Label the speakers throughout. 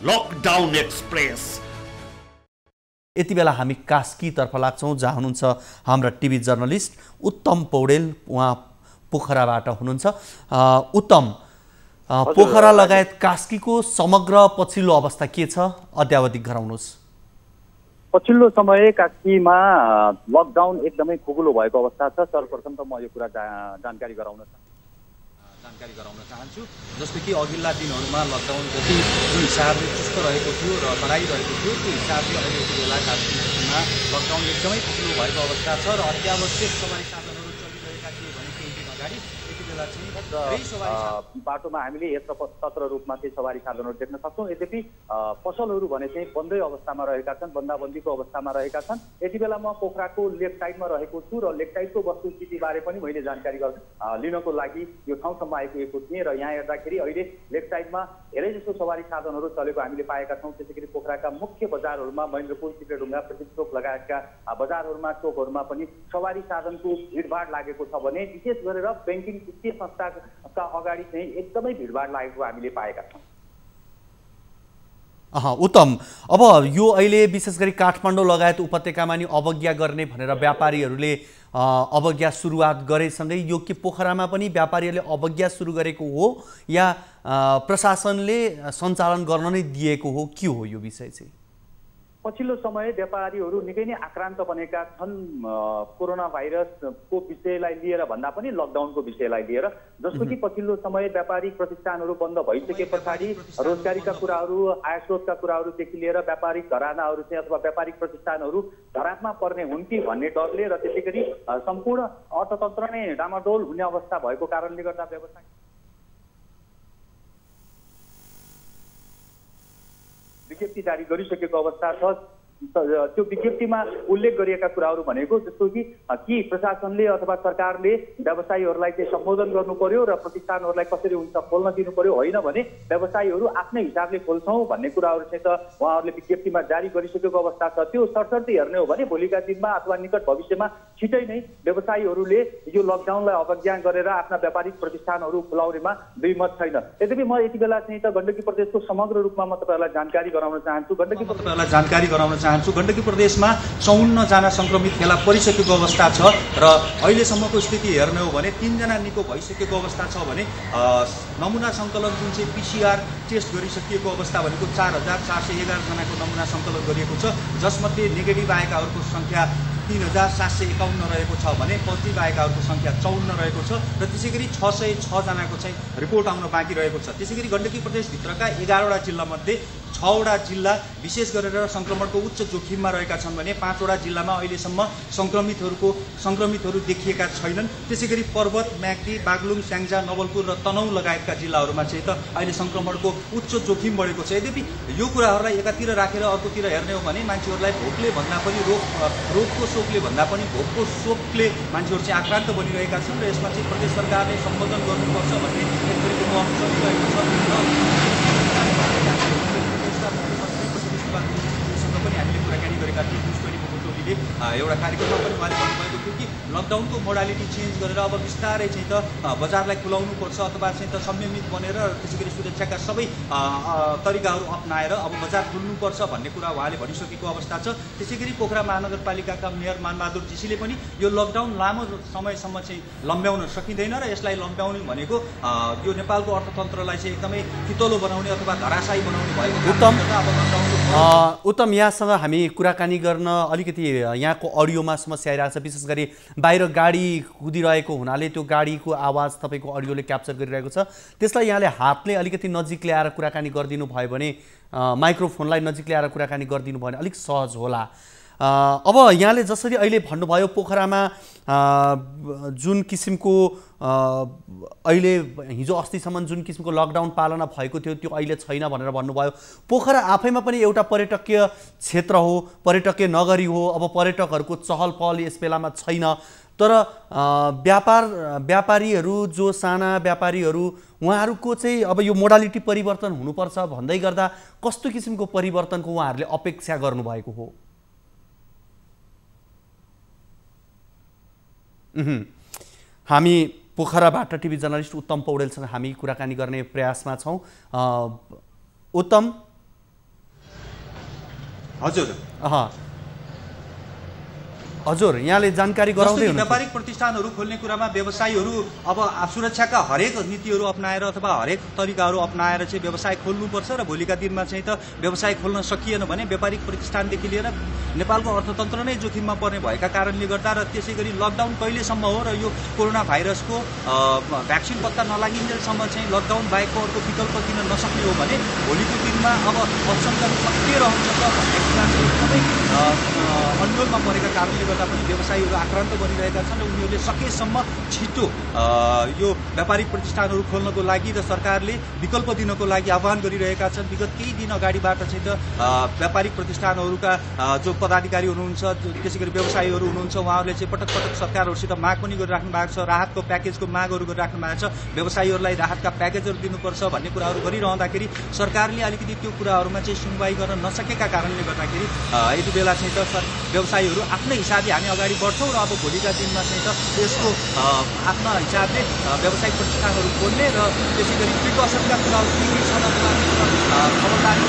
Speaker 1: Lockdown express.
Speaker 2: यति बेला हामी कास्कीतर्फ लाग्छौँ जहाँ हुनुहुन्छ हाम्रा टिभी जर्नलिस्ट उत्तम पौडेल। उहाँ पोखराबाट हुनुहुन्छ। उत्तम, पोखरा लगायत कास्कीको समग्र पछिल्लो अवस्था के छ, अद्यावधिक गराउनुहोस्।
Speaker 3: पछिल्लो समय कास्कीमा लकडाउन एकदमै खुकुलो भएको अवस्था छ। सर्वप्रथम त म यो कुरा जानकारी गराउन चाहन्छु।
Speaker 4: जस्तो कि अघिल्ला दिनहरूमा लकडाउन जति जुन हिसाबले चुस्त रहेको थियो र कडाइरहेको थियो त्यो हिसाबले अहिले यति बेला कास्कीमा लकडाउन एकदमै खुकुलो भएको अवस्था छ र अत्यावश्यक सवारी साधनहरू चलिरहेका थिए भने केही दिन अगाडि यति बेला चाहिँ
Speaker 3: बाटोमा हामीले यत्र रूपमा चाहिँ सवारी साधनहरू देख्न सक्छौँ। यद्यपि पसलहरू भने चाहिँ बन्दै अवस्थामा रहेका छन्, बन्दाबन्दीको अवस्थामा रहेका छन्। यति बेला म पोखराको लेक साइडमा रहेको छु र लेक साइडको वस्तुस्थितिबारे पनि मैले जानकारी लिनको लागि यो ठाउँसम्म आइपुगेको थिएँ र यहाँ हेर्दाखेरि अहिले लेक साइडमा धेरै जसो सवारी साधनहरू चलेको हामीले पाएका छौँ। त्यसै गरी पोखराका मुख्य बजारहरूमा महेन्द्रपुर, सिक्रेढुङ्गा, प्रदीप चोक लगायतका बजारहरूमा, चोकहरूमा पनि सवारी साधनको भिडभाड लागेको छ भने विशेष गरेर ब्याङ्किङ वित्तीय संस्थाका अगाडि चाहिँ एकदमै भिडभाड लागेको हामीले पाएका छौँ।
Speaker 2: उत्तम, अब यो अहिले विशेष गरी काठमाडौँ लगायत उपत्यकामा नि अवज्ञा गर्ने भनेर व्यापारीहरूले अवज्ञा सुरुवात गरेसँगै यो के पोखरामा पनि व्यापारीहरूले अवज्ञा सुरु गरेको हो या प्रशासनले सञ्चालन गर्न नै दिएको हो, के हो यो विषय चाहिँ?
Speaker 3: पछिल्लो समय व्यापारीहरू निकै नै आक्रान्त बनेका छन् कोरोना भाइरसको विषयलाई लिएर भन्दा पनि लकडाउनको विषयलाई लिएर। जस्तो कि पछिल्लो समय व्यापारिक प्रतिष्ठानहरू बन्द भइसके पछाडि रोजगारीका कुराहरू, आय स्रोतका कुराहरूदेखि लिएर व्यापारिक घरानाहरू चाहिँ अथवा व्यापारिक प्रतिष्ठानहरू धरापमा पर्ने हुन् कि भन्ने डरले र त्यसै गरी सम्पूर्ण अर्थतन्त्र नै डामाडोल हुने अवस्था भएको कारणले गर्दा व्यवसाय विज्ञप्ति जारी गरिसकेको अवस्था छ। त्यो विज्ञप्तिमा उल्लेख गरिएका कुराहरू भनेको जस्तो कि प्रशासनले अथवा सरकारले व्यवसायीहरूलाई चाहिँ सम्बोधन गर्नु पर्यो र प्रतिष्ठानहरूलाई कसरी हुन्छ खोल्न दिनु पर्यो, होइन भने व्यवसायीहरू आफ्नै हिसाबले खोल्छौँ भन्ने कुराहरू चाहिँ त उहाँहरूले विज्ञप्तिमा जारी गरिसकेको अवस्था छ। त्यो सरसर्ती हेर्ने हो भने भोलिका दिनमा अथवा निकट भविष्यमा छिटै नै व्यवसायीहरूले यो लकडाउनलाई अवज्ञा गरेर आफ्ना व्यापारिक प्रतिष्ठानहरू खुलाउनेमा दुईमत छैन। यद्यपि म यति बेला चाहिँ त गण्डकी प्रदेशको समग्र रूपमा म तपाईँहरूलाई जानकारी गराउन चाहन्छु।
Speaker 4: गण्डकी प्रदेशमा 54 जना संक्रमित फेला परिसकेको अवस्था छ र अहिलेसम्मको स्थिति हेर्ने हो भने 3 जना निको भइसकेको अवस्था छ भने नमुना सङ्कलन जुन चाहिँ PCR टेस्ट गरिसकिएको अवस्था भनेको 4411 जनाको नमुना सङ्कलन गरिएको छ, जसमध्ये नेगेटिभ आएकाहरूको सङ्ख्या 3751 रहेको छ भने पोजिटिभ आएकाहरूको सङ्ख्या 54 रहेको छ र त्यसै गरी 606 जनाको चाहिँ रिपोर्ट आउन बाँकी रहेको छ। त्यसै गरी गण्डकी प्रदेशभित्रका 11वटा जिल्लामध्ये 6वटा जिल्ला विशेष गरेर सङ्क्रमणको उच्च जोखिममा रहेका छन् भने 5वटा जिल्लामा अहिलेसम्म सङ्क्रमितहरू देखिएका छैनन्। त्यसै गरी पर्वत, म्याग्दी, बागलुङ, स्याङ्जा, नवलपुर र तनहुँ लगायतका जिल्लाहरूमा चाहिँ त अहिले सङ्क्रमणको उच्च जोखिम बढेको छ। यद्यपि यो कुराहरूलाई एकातिर राखेर अर्कोतिर हेर्ने हो भने मान्छेहरूलाई भोकले भन्दा पनि रोगको शोकले भन्दा पनि भोकको शोकले मान्छेहरू चाहिँ आक्रान्त बनिरहेका छन् र यसमा चाहिँ प्रदेश सरकारले सम्बोधन गर्नुपर्छ भन्ने एक थरीको महत्त्व चलिरहेको छ। पनि हामीले कुराकानी गरेका थियौँ। एउटा कार्यक्रममा पनि उहाँले भन्नुभएको थियो कि लकडाउनको मोडालिटी चेन्ज गरेर अब बिस्तारै चाहिँ त बजारलाई खुलाउनुपर्छ अथवा चाहिँ त संयमित बनेर त्यसै गरी सुरक्षाका सबै तरिकाहरू अप्नाएर अब बजार खुल्नुपर्छ भन्ने कुरा उहाँले भनिसकेको अवस्था छ। त्यसै गरी पोखरा महानगरपालिकाका मेयर मानबहादुर जीसीले पनि यो लकडाउन लामो समयसम्म चाहिँ लम्ब्याउन सकिँदैन र यसलाई लम्ब्याउने भनेको यो नेपालको अर्थतन्त्रलाई चाहिँ एकदमै कितलो बनाउने अथवा धराशायी बनाउने भएको
Speaker 2: उत्तम, यहाँसँग हामी कुराकानी गर्न अलिकति यहाँको अडियोमा समस्या आइरहेको छ। विशेष गरी बाहिर गाडी कुदिरहेको हुनाले त्यो गाडीको आवाज तपाईँको अडियोले क्याप्चर गरिरहेको छ। त्यसलाई यहाँले हातले अलिकति नजिक ल्याएर कुराकानी गरिदिनु भयो भने, माइक्रोफोनलाई नजिक ल्याएर कुराकानी गरिदिनु भयो भने अलिक सहज होला। अब यहाँले जसरी अहिले भन्नुभयो पोखरामा जुन किसिमको अहिले हिजो अस्तिसम्म जुन किसिमको लकडाउन पालना भएको थियो त्यो अहिले छैन भनेर भन्नुभयो। पोखरा आफैमा पनि एउटा पर्यटकीय क्षेत्र हो, पर्यटकीय नगरी हो। अब पर्यटकहरूको चहल पहल यस बेलामा छैन, तर व्यापारीहरू जो साना व्यापारीहरू उहाँहरूको चाहिँ अब यो मोडालिटी परिवर्तन हुनुपर्छ भन्दै गर्दा कस्तो किसिमको परिवर्तनको उहाँहरूले अपेक्षा गर्नुभएको हो? हामी पोखराबाट टिभी जर्नलिस्ट उत्तम पौडेलसँग हामी कुराकानी गर्ने प्रयासमा छौँ। उत्तम, हजुर यहाँले जानकारी गराउँदै हुनुहुन्छ।
Speaker 4: व्यापारिक प्रतिष्ठानहरू खोल्ने कुरामा व्यवसायीहरू अब सुरक्षाका हरेक नीतिहरू अपनाएर अथवा हरेक तरिकाहरू अपनाएर चाहिँ व्यवसाय खोल्नुपर्छ र भोलिका दिनमा चाहिँ त व्यवसाय खोल्न सकिएन भने व्यापारिक प्रतिष्ठानदेखि लिएर नेपालको अर्थतन्त्र नै जोखिममा पर्ने भएका कारणले गर्दा र त्यसै गरी लकडाउन कहिलेसम्म हो र यो कोरोना भाइरसको भ्याक्सिन पत्ता नलागिन्जेलसम्म चाहिँ लकडाउन बाहेकको अर्को विकल्प किन नसक्ने हो भने भोलिको दिनमा अब अप्सनहरू सक्रिय रहन्छ त भन्ने कुरा चाहिँ एकदमै अन्यलमा परेका कारणले गर्दा पनि व्यवसायीहरू आक्रान्त बनिरहेका छन् र उनीहरूले सकेसम्म छिटो यो व्यापारिक प्रतिष्ठानहरू खोल्नको लागि र सरकारले विकल्प दिनको लागि आह्वान गरिरहेका छन्। विगत केही दिन अगाडिबाट चाहिँ त व्यापारिक प्रतिष्ठानहरूका जो पदाधिकारी हुनुहुन्छ त्यसै गरी व्यवसायीहरू हुनुहुन्छ उहाँहरूले चाहिँ पटक पटक सरकारहरूसित माग पनि गरिराख्नु भएको छ, राहतको प्याकेजको मागहरू गरिराख्नु भएको छ, व्यवसायीहरूलाई राहतका प्याकेजहरू दिनुपर्छ भन्ने कुराहरू गरिरहँदाखेरि सरकारले अलिकति त्यो कुराहरूमा चाहिँ सुनवाई गर्न नसकेका कारणले गर्दाखेरि यति बेला चाहिँ त व्यवसायीहरू आफ्नै हिसाबले हामी अगाडि बढ्छौँ र अब भोलिका दिनमा चाहिँ त यसको आफ्ना हिसाबले व्यावसायिक प्रतिष्ठानहरू खोल्ने र त्यसै गरी प्रिकसनका कुराहरू के के छन् खबरदारी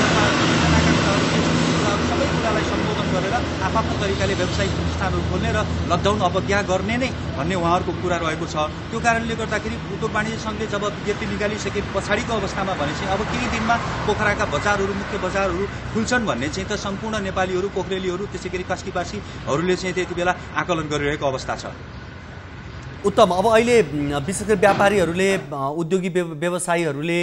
Speaker 4: सबै कुरालाई सम्बोधन गरेर आफ्नो तरिकाले व्यावसायिक प्रतिष्ठानहरू खोल्ने र लकडाउन अवज्ञा गर्ने नै भन्ने उहाँहरूको कुरा रहेको छ। त्यो कारणले गर्दाखेरि उद्योग वाणिज्य सङ्घले जब विज्ञप्ति निकालिसके पछाडिको अवस्थामा भने चाहिँ अब केही दिनमा पोखराका बजारहरू मुख्य बजारहरू खुल्छन् भन्ने चाहिँ त सम्पूर्ण नेपालीहरू पोखरेलीहरू त्यसै गरी कास्कीवासीहरूले चाहिँ त्यति बेला आकलन गरिरहेको अवस्था छ।
Speaker 2: उत्तम। अब अहिले विशेष गरी व्यापारीहरूले उद्योगी व्यवसायीहरूले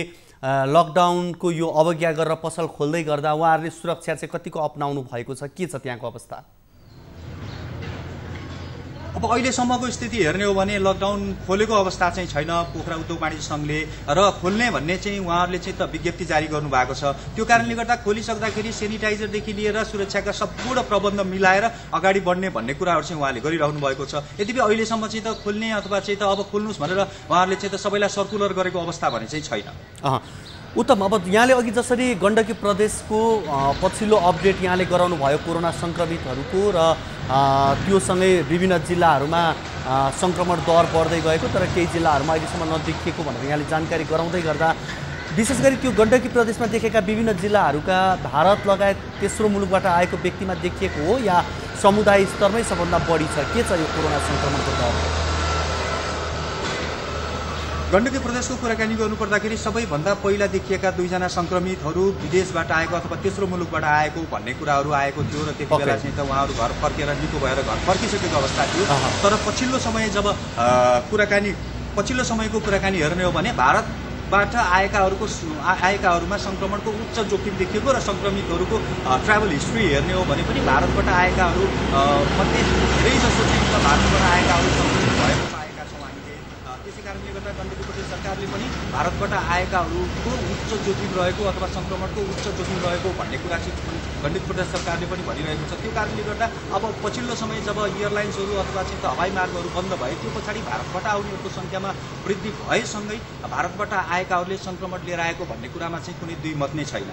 Speaker 2: लकडाउनको यो अवज्ञा गरेर पसल खोल्दै गर्दा उहाँहरूले सुरक्षा चाहिँ कतिको अपनाउनु भएको छ, के छ त्यहाँको अवस्था?
Speaker 4: अब अहिलेसम्मको स्थिति हेर्ने हो भने लकडाउन खोलेको अवस्था चाहिँ छैन पोखरा उद्योग वाणिज्य सङ्घले र खोल्ने भन्ने चाहिँ उहाँहरूले चाहिँ त विज्ञप्ति जारी गर्नुभएको छ। त्यो कारणले गर्दा खोलिसक्दाखेरि सेनिटाइजरदेखि लिएर सुरक्षाका सम्पूर्ण प्रबन्ध मिलाएर अगाडि बढ्ने भन्ने कुराहरू चाहिँ उहाँले गरिरहनु भएको छ। यद्यपि अहिलेसम्म चाहिँ त खोल्ने अथवा चाहिँ त अब खोल्नुहोस् भनेर उहाँहरूले चाहिँ त सबैलाई सर्कुलर गरेको अवस्था भने चाहिँ छैन।
Speaker 2: उत्तम। अब यहाँले अघि जसरी गण्डकी प्रदेशको पछिल्लो अपडेट यहाँले गराउनु भयो कोरोना सङ्क्रमितहरूको र त्योसँगै विभिन्न जिल्लाहरूमा सङ्क्रमण दर बढ्दै गएको तर केही जिल्लाहरूमा अहिलेसम्म नदेखिएको भनेर यहाँले जानकारी गराउँदै गर्दा विशेष गरी त्यो गण्डकी प्रदेशमा देखेका विभिन्न जिल्लाहरूका भारत लगायत तेस्रो मुलुकबाट आएको व्यक्तिमा देखिएको हो या समुदाय स्तरमै सबभन्दा बढी छ? के छ यो कोरोना सङ्क्रमणको दर?
Speaker 4: गण्डकी प्रदेशको कुराकानी गर्नुपर्दाखेरि सबैभन्दा पहिला देखिएका 2 जना सङ्क्रमितहरू विदेशबाट आएको अथवा तेस्रो मुलुकबाट आएको भन्ने कुराहरू आएको थियो र त्यति बेला चाहिँ त उहाँहरू घर फर्केर निको भएर घर फर्किसकेको अवस्था थियो। तर पछिल्लो समयको कुराकानी हेर्ने हो भने भारतबाट आएकाहरूमा सङ्क्रमणको उच्च जोखिम देखिएको र सङ्क्रमितहरूको ट्राभल हिस्ट्री हेर्ने हो भने पनि भारतबाट आएकाहरू मध्ये धेरैजसो चाहिँ भारतबाट आएकाहरू सङ्क्रमित भएको पाएका छौँ हामीले। त्यसै कारणले गर्दा गण्डकी प्रदेश सरकारले पनि भारतबाट आएकाहरूको उच्च जोखिम रहेको अथवा सङ्क्रमणको उच्च जोखिम रहेको भन्ने कुरा चाहिँ गण्डकी प्रदेश सरकारले पनि भनिरहेको छ। त्यो कारणले गर्दा अब पछिल्लो समय जब एयरलाइन्सहरू अथवा चाहिँ हवाई मार्गहरू बन्द भए त्यो पछाडि भारतबाट आउनेहरूको सङ्ख्यामा वृद्धि भएसँगै भारतबाट आएकाहरूले सङ्क्रमण लिएर आएको भन्ने कुरामा चाहिँ कुनै दुई मत नै छैन।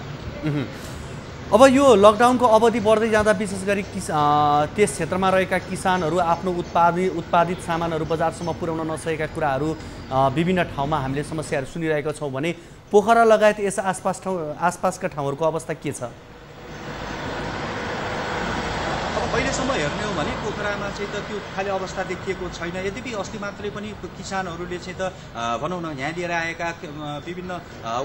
Speaker 2: अब यो लकडाउनको अवधि बढ्दै जाँदा विशेष गरी त्यस क्षेत्रमा रहेका किसानहरू आफ्नो उत्पादित सामानहरू बजारसम्म पुर्याउन नसकेका कुराहरू विभिन्न ठाउँमा हामीले समस्याहरू सुनिरहेका छौँ भने पोखरा लगायत यस आसपासका ठाउँहरूको अवस्था के छ?
Speaker 4: अहिलेसम्म हेर्ने हो भने पोखरामा चाहिँ त त्यो खाली अवस्था देखिएको छैन। यद्यपि अस्ति मात्रै पनि किसानहरूले चाहिँ त भनौँ न यहाँ लिएर आएका विभिन्न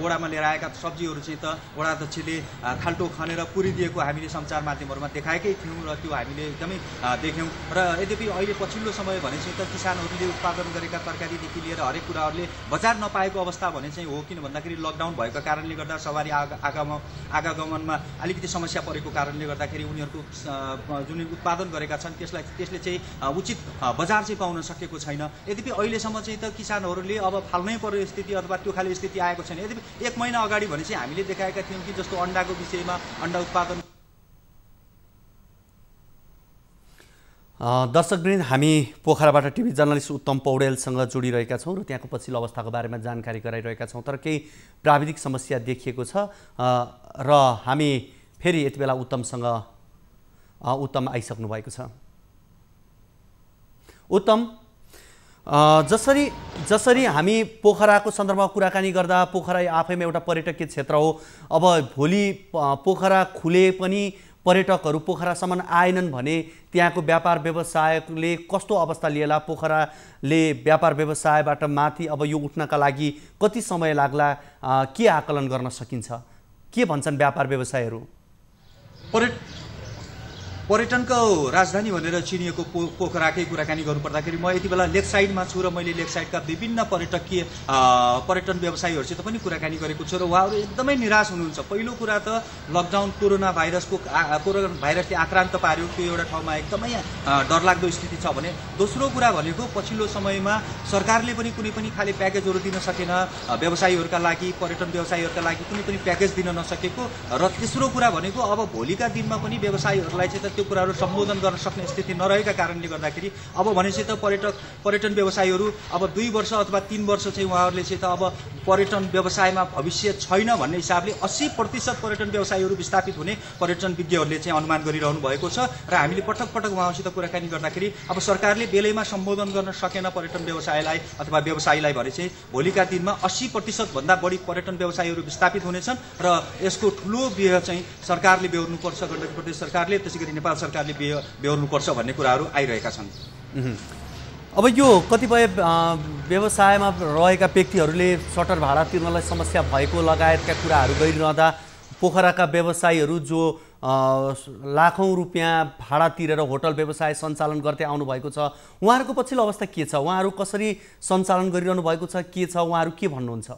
Speaker 4: वडामा लिएर आएका सब्जीहरू चाहिँ त वडा अध्यक्षले खाल्टो खनेर पुरिदिएको हामीले सञ्चार माध्यमहरूमा देखाएकै थियौँ र त्यो हामीले एकदमै देख्यौँ। र यद्यपि अहिले पछिल्लो समय भने चाहिँ त किसानहरूले उत्पादन गरेका तरकारीदेखि लिएर हरेक कुराहरूले बजार नपाएको अवस्था भने चाहिँ हो। किन भन्दाखेरि लकडाउन भएको कारणले गर्दा सवारी आगमनमा अलिकति समस्या परेको कारणले गर्दाखेरि उनीहरूको जुन उत्पादन गरेका छन् त्यसले चाहिँ उचित बजार चाहिँ पाउन सकेको छैन। यद्यपि अहिलेसम्म चाहिँ त किसानहरूले अब फाल्नै पर्ने स्थिति अथवा त्यो खाले स्थिति आएको छैन। यद्यपि 1 महिना अगाडि भने चाहिँ हामीले देखाएका थियौँ कि जस्तो अन्डाको विषयमा अन्डा उत्पादन।
Speaker 2: दर्शकवृन्द, हामी पोखराबाट टिभी जर्नलिस्ट उत्तम पौडेलसँग जोडिरहेका छौँ र त्यहाँको पछिल्लो अवस्थाको बारेमा जानकारी गराइरहेका छौँ। तर केही प्राविधिक समस्या देखिएको छ र हामी फेरि यति बेला उत्तम आइसक्नु भएको छ। उत्तम, जसरी हामी पोखराको सन्दर्भमा कुराकानी गर्दा पोखरा आफैमा एउटा पर्यटकीय क्षेत्र हो। अब भोलि पोखरा खुले पनि पर्यटकहरू पोखरासम्म आएनन् भने त्यहाँको व्यापार व्यवसायले कस्तो अवस्था लिएला, पोखराले व्यापार व्यवसायबाट माथि अब यो उठ्नका लागि कति समय लाग्ला, के आकलन गर्न सकिन्छ, के भन्छन् व्यापार व्यवसायहरू?
Speaker 4: पर्यटनको राजधानी भनेर चिनिएको पोखराकै कुराकानी गर्नुपर्दाखेरि म यति बेला लेक साइडमा छु र मैले लेक साइडका विभिन्न पर्यटन व्यवसायीहरूसित पनि कुराकानी गरेको छु र उहाँहरू एकदमै निराश हुनुहुन्छ। पहिलो कुरा त लकडाउन कोरोना भाइरसले आक्रान्त पार्यो, त्यो एउटा ठाउँमा एकदमै डरलाग्दो स्थिति छ भने दोस्रो कुरा भनेको पछिल्लो समयमा सरकारले पनि कुनै पनि खाले प्याकेजहरू दिन सकेन, व्यवसायीहरूका लागि पर्यटन व्यवसायीहरूका लागि कुनै पनि प्याकेज दिन नसकेको र तेस्रो कुरा भनेको अब भोलिका दिनमा पनि व्यवसायीहरूलाई चाहिँ त्यो कुराहरू सम्बोधन गर्न सक्ने स्थिति नरहेका कारणले गर्दाखेरि अब भनेपछि त पर्यटन व्यवसायीहरू अब 2 वर्ष अथवा 3 वर्ष चाहिँ उहाँहरूले चाहिँ त अब पर्यटन व्यवसायमा भविष्य छैन भन्ने हिसाबले 80% पर्यटन व्यवसायीहरू विस्थापित हुने पर्यटन विज्ञहरूले चाहिँ अनुमान गरिरहनु भएको छ र हामीले पटक पटक उहाँहरूसित कुराकानी गर्दाखेरि अब सरकारले बेलैमा सम्बोधन गर्न सकेन पर्यटन व्यवसायलाई अथवा व्यवसायीलाई भने चाहिँ भोलिका दिनमा 80% भन्दा बढी पर्यटन व्यवसायीहरू विस्थापित हुनेछन् र यसको ठुलो व्यय चाहिँ सरकारले बेहोर्नुपर्छ, गण्डकी प्रदेश सरकारले, त्यसैगरी नेपाल सरकारले बेहोर्नुपर्छ भन्ने कुराहरू आइरहेका छन्।
Speaker 2: अब यो कतिपय व्यवसायमा रहेका व्यक्तिहरूले सटर भाडा तिर्नलाई समस्या भएको लगायतका कुराहरू गरिरहँदा पोखराका व्यवसायीहरू जो लाखौँ रुपियाँ भाडा तिरेर होटल व्यवसाय सञ्चालन गर्दै आउनुभएको छ, उहाँहरूको पछिल्लो अवस्था के छ, उहाँहरू कसरी सञ्चालन गरिरहनु भएको छ, के छ, उहाँहरू के भन्नुहुन्छ?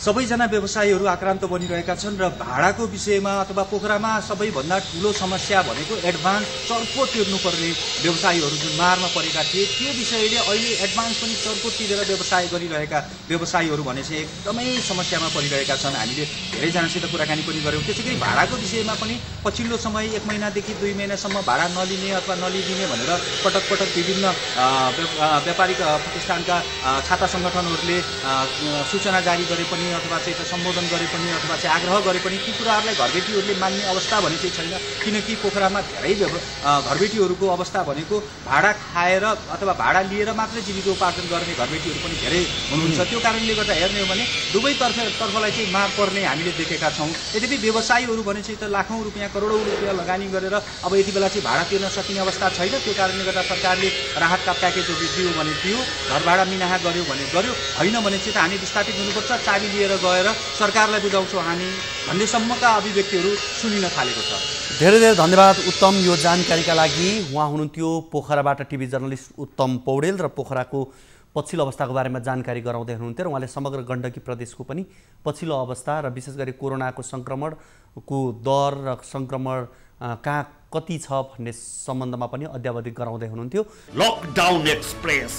Speaker 4: सबैजना व्यवसायीहरू आक्रान्त बनिरहेका छन् र भाडाको विषयमा अथवा पोखरामा सबैभन्दा ठुलो समस्या भनेको एडभान्स चर्को तिर्नुपर्ने व्यवसायीहरू जुन मारमा परेका थिए त्यो विषयले अहिले एडभान्स पनि चर्को तिरेर व्यवसाय गरिरहेका व्यवसायीहरू भने चाहिँ एकदमै समस्यामा परिरहेका छन्। हामीले धेरैजनासित कुराकानी पनि गऱ्यौँ। त्यसैगरी भाडाको विषयमा पनि पछिल्लो समय 1 महिनादेखि 2 महिनासम्म भाडा नलिने अथवा नलिदिने भनेर पटक पटक विभिन्न व्यापारिक प्रतिष्ठानका छाता सङ्गठनहरूले सूचना जारी गरे पनि अथवा चाहिँ सम्बोधन गरे पनि अथवा चाहिँ आग्रह गरे पनि ती कुराहरूलाई घरबेटीहरूले मान्ने अवस्था भने चाहिँ छैन, किनकि पोखरामा धेरै घरबेटीहरूको अवस्था भनेको भाडा खाएर अथवा भाडा लिएर मात्रै जीविकोपार्जन गर्ने घरबेटीहरू पनि धेरै हुनुहुन्छ। त्यो कारणले गर्दा हेर्ने हो भने दुवैतर्फलाई चाहिँ मार पर्ने हामीले देखेका छौँ। यद्यपि व्यवसायीहरू भने चाहिँ त लाखौँ रुपियाँ करोडौँ रुपियाँ लगानी गरेर अब यति बेला चाहिँ भाडा तिर्न सकिने अवस्था छैन। त्यो कारणले गर्दा सरकारले राहतका प्याकेजहरू दियो भने दियो, घर भाडा मिनाहा गर्यो भने गर्यो, होइन भने चाहिँ त हामी विस्थापित हुनुपर्छ, चाबी लिएर गएर सरकारलाई बुझाउँछौँ हामी भन्नेसम्मका अभिव्यक्तिहरू सुनिन थालेको छ।
Speaker 2: धेरै धेरै धन्यवाद उत्तम यो जानकारीका लागि। उहाँ हुनुहुन्थ्यो पोखराबाट टिभी जर्नलिस्ट उत्तम पौडेल र पोखराको पछिल्लो अवस्थाको बारेमा जानकारी गराउँदै हुनुहुन्थ्यो र उहाँले समग्र गण्डकी प्रदेशको पनि पछिल्लो अवस्था र विशेष गरी कोरोनाको सङ्क्रमणको दर र सङ्क्रमण कहाँ कति छ भन्ने सम्बन्धमा पनि अद्यावधिक गराउँदै हुनुहुन्थ्यो।
Speaker 1: Lockdown express